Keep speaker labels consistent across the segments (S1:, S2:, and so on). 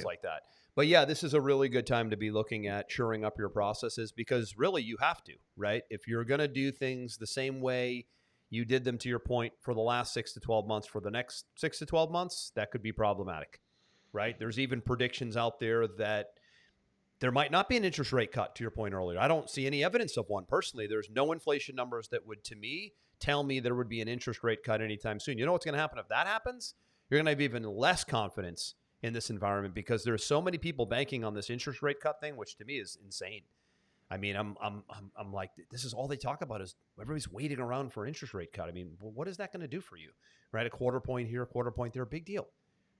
S1: almost like that. But yeah, this is a really good time to be looking at shoring up your processes, because really you have to, right? If you're going to do things the same way you did them, to your point, for the last 6 to 12 months, for the next 6 to 12 months, that could be problematic, right? There's even predictions out there that there might not be an interest rate cut, to your point earlier. I don't see any evidence of one personally. There's no inflation numbers that would, to me, tell me there would be an interest rate cut anytime soon. You know what's going to happen if that happens? You're going to have even less confidence in this environment, because there's so many people banking on this interest rate cut thing, which to me is insane. I mean, I'm like, this is all they talk about, is everybody's waiting around for an interest rate cut. I mean, well, what is that going to do for you, right? A quarter point here, a quarter point there, big deal,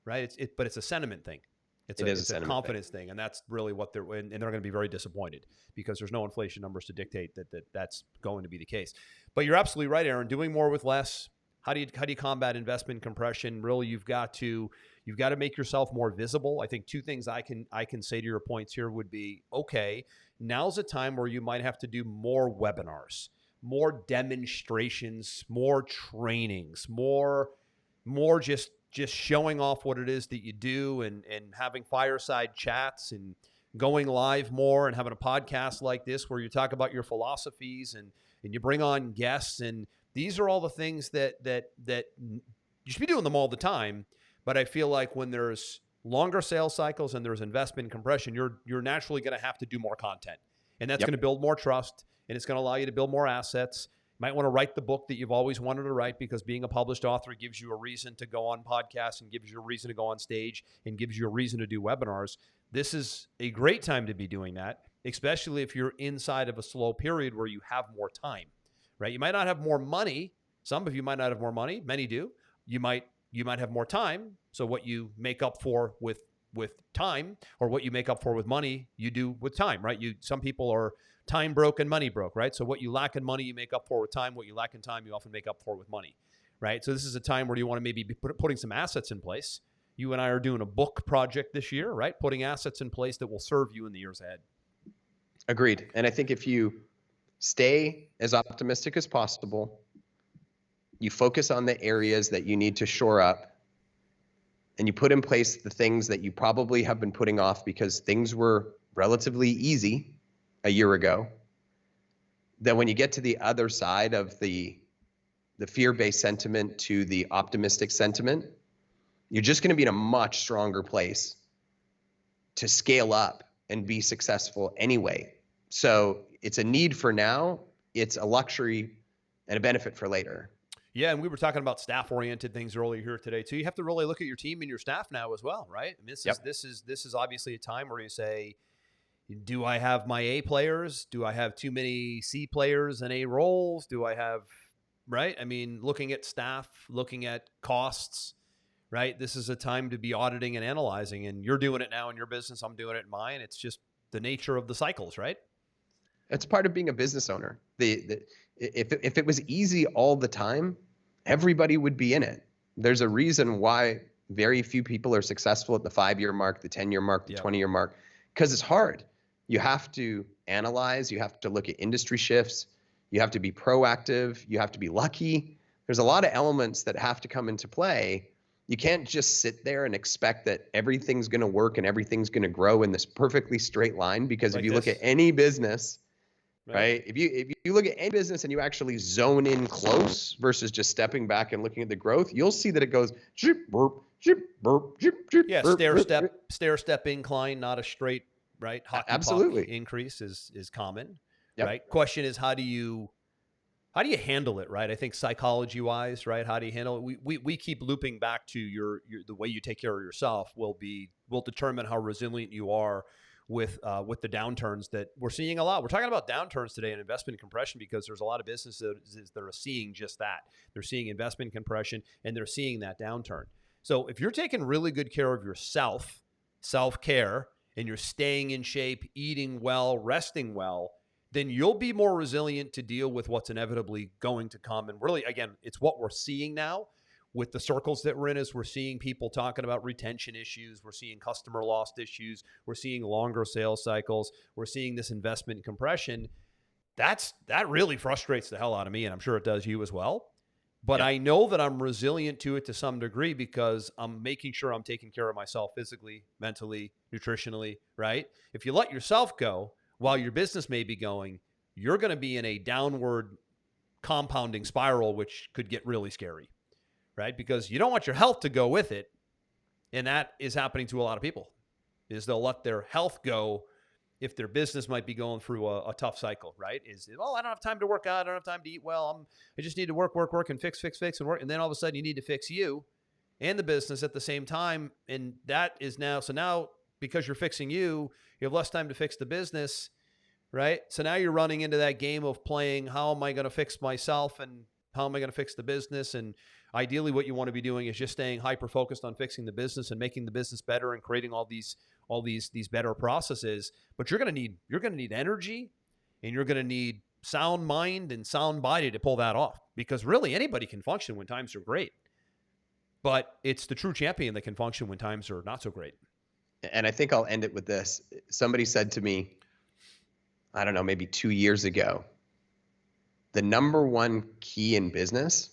S1: right? But it's a sentiment thing. It's a confidence thing, and that's really what they're going to be very disappointed, because there's no inflation numbers to dictate that's going to be the case. But you're absolutely right, Aaron. Doing more with less. How do you combat investment compression? Really, you've got to make yourself more visible. I think two things I can say to your points here would be, okay, now's a time where you might have to do more webinars, more demonstrations, more trainings, more just showing off what it is that you do, and having fireside chats and going live more, and having a podcast like this where you talk about your philosophies and you bring on guests. And these are all the things that you should be doing them all the time. But I feel like when there's longer sales cycles and there's investment compression, you're naturally going to have to do more content, and that's going to build more trust, and it's going to allow you to build more assets. You might want to write the book that you've always wanted to write, because being a published author gives you a reason to go on podcasts, and gives you a reason to go on stage, and gives you a reason to do webinars. This is a great time to be doing that, especially if you're inside of a slow period where you have more time, right? You might not have more money. Some of you might not have more money. Many do. You might have more time. So what you make up for with time, or what you make up for with money, you do with time, right? Some people are time broke and money broke, right? So what you lack in money, you make up for with time. What you lack in time, you often make up for with money, right? So this is a time where you want to maybe be putting some assets in place. You and I are doing a book project this year, right? Putting assets in place that will serve you in the years ahead.
S2: Agreed. And I think if you stay as optimistic as possible, you focus on the areas that you need to shore up, and you put in place the things that you probably have been putting off because things were relatively easy a year ago, then when you get to the other side of the fear-based sentiment to the optimistic sentiment, you're just going to be in a much stronger place to scale up and be successful anyway. So it's a need for now, it's a luxury and a benefit for later.
S1: Yeah, and we were talking about staff-oriented things earlier here today too. You have to really look at your team and your staff now as well, right? I mean, this is obviously a time where you say, do I have my A players? Do I have too many C players and A roles? Do I have, right? I mean, looking at staff, looking at costs, right? This is a time to be auditing and analyzing, and you're doing it now in your business. I'm doing it in mine. It's just the nature of the cycles, right?
S2: It's part of being a business owner. If it was easy all the time, everybody would be in it. There's a reason why very few people are successful at the 5-year mark, the 10-year mark, the 20-year mark, because it's hard. You have to analyze. You have to look at industry shifts. You have to be proactive. You have to be lucky. There's a lot of elements that have to come into play. You can't just sit there and expect that everything's going to work and everything's going to grow in this perfectly straight line, because if you look at any business, right? If you look at any business and you actually zone in close versus just stepping back and looking at the growth, you'll see that it goes zip, burp, zip, burp, zip, zip,
S1: yeah,
S2: burp,
S1: stair step incline, not a straight, right? Hockey
S2: absolutely.
S1: puck increase is common,
S2: Yep.
S1: right? Question is, how do you handle it, right? I think psychology wise, right? How do you handle it? We keep looping back to the way you take care of yourself will determine how resilient you are with the downturns that we're seeing a lot. We're talking about downturns today in investment compression because there's a lot of businesses that are seeing just that. They're seeing investment compression, and they're seeing that downturn. So if you're taking really good care of yourself, self-care, and you're staying in shape, eating well, resting well, then you'll be more resilient to deal with what's inevitably going to come. And really, again, it's what we're seeing now with the circles that we're in. Is we're seeing people talking about retention issues. We're seeing customer loss issues. We're seeing longer sales cycles. We're seeing this investment compression. That really frustrates the hell out of me, and I'm sure it does you as well. But
S2: Yep.
S1: I know that I'm resilient to it to some degree because I'm making sure I'm taking care of myself physically, mentally, nutritionally, right? If you let yourself go while your business may be going, you're going to be in a downward compounding spiral, which could get really scary, right? Because you don't want your health to go with it. And that is happening to a lot of people, is they'll let their health go if their business might be going through a tough cycle, right? I don't have time to work out. I don't have time to eat well. I just need to work, and fix and work. And then all of a sudden you need to fix you and the business at the same time. And that is now because you're fixing you have less time to fix the business, right? So now you're running into that game of playing, how am I going to fix myself and how am I going to fix the business? And ideally what you want to be doing is just staying hyper focused on fixing the business and making the business better and creating all these better processes. But you're going to need energy, and you're going to need sound mind and sound body to pull that off, because really anybody can function when times are great, but it's the true champion that can function when times are not so great.
S2: And I think I'll end it with this. Somebody said to me, I don't know, maybe 2 years ago, the number one key in business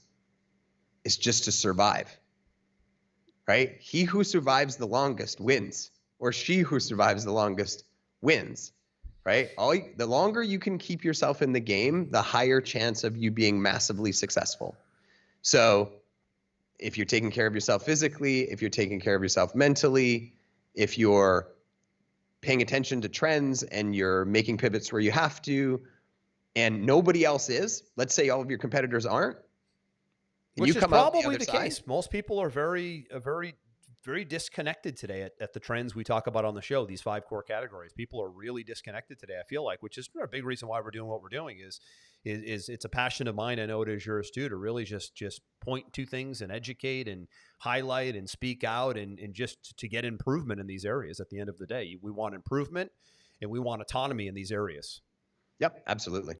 S2: is just to survive, right? He who survives the longest wins, or she who survives the longest wins, right? The longer you can keep yourself in the game, the higher chance of you being massively successful. So if you're taking care of yourself physically, if you're taking care of yourself mentally, if you're paying attention to trends and you're making pivots where you have to, and nobody else is, let's say all of your competitors aren't, and
S1: Which
S2: you
S1: is
S2: come out
S1: probably
S2: the
S1: the
S2: other
S1: case.
S2: side.
S1: Most people are very disconnected today at the trends we talk about on the show, these 5 core categories. People are really disconnected today, I feel like, which is a big reason why we're doing what we're doing. Is it's a passion of mine, I know it is yours too, to really just point to things and educate and highlight and speak out and just to get improvement in these areas. At the end of the day, we want improvement and we want autonomy in these areas.
S2: Yep, absolutely.